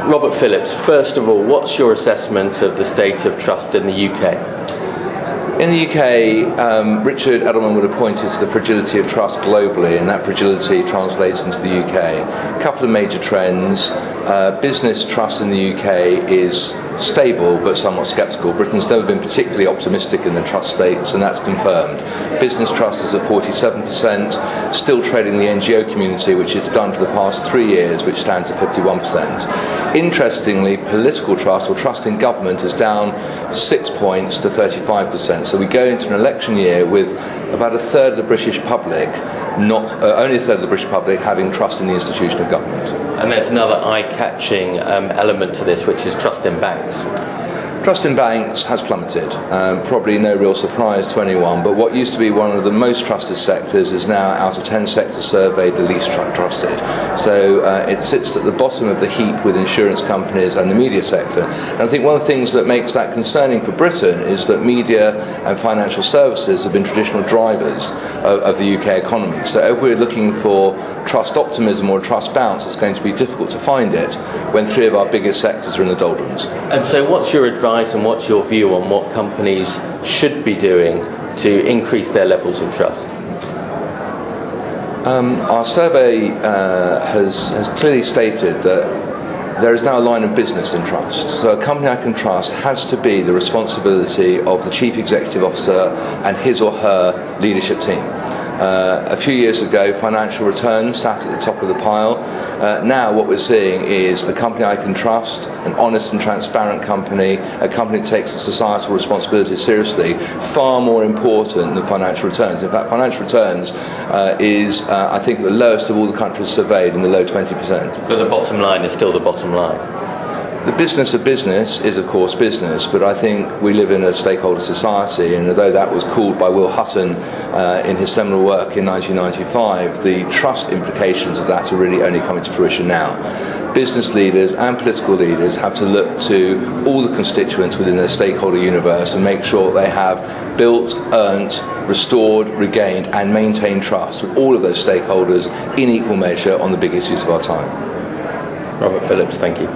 Robert Phillips, first of all, what's your assessment of the state of trust in the UK? In the UK, Richard Edelman would have pointed to the fragility of trust globally, and that fragility translates into the UK. A couple of major trends. Business trust in the UK is stable but somewhat sceptical. Britain's never been particularly optimistic in the trust states, and that's confirmed. Business trust is at 47%, still trading the NGO community, which it's done for the past 3 years, which stands at 51%. Interestingly, political trust, or trust in government, is down 6 points to 35%. So we go into an election year with about a third of the British public, only a third of the British public, having trust in the institution of government. And there's another eye-catching element to this, which is trust in banks. Trust in banks has plummeted, probably no real surprise to anyone, but what used to be one of the most trusted sectors is now, out of 10 sectors surveyed, the least trusted. So it sits at the bottom of the heap with insurance companies and the media sector. And I think one of the things that makes that concerning for Britain is that media and financial services have been traditional drivers of the UK economy. So if we're looking for trust optimism or trust bounce, it's going to be difficult to find it when 3 of our biggest sectors are in the doldrums. And so what's your advice and what's your view on what companies should be doing to increase their levels of trust? Our survey has clearly stated that there is now a line of business in trust. So a company I can trust has to be the responsibility of the chief executive officer and his or her leadership team. A few years ago, financial returns sat at the top of the pile. Now what we're seeing is a company I can trust, an honest and transparent company, a company that takes its societal responsibility seriously, far more important than financial returns. In fact, financial returns is, I think, the lowest of all the countries surveyed, in the low 20%. But the bottom line is still the bottom line. The business of business is, of course, business, but I think we live in a stakeholder society, and although that was called by Will Hutton in his seminal work in 1995, the trust implications of that are really only coming to fruition now. Business leaders and political leaders have to look to all the constituents within their stakeholder universe and make sure they have built, earned, restored, regained and maintained trust with all of those stakeholders in equal measure on the big issues of our time. Robert Phillips, thank you.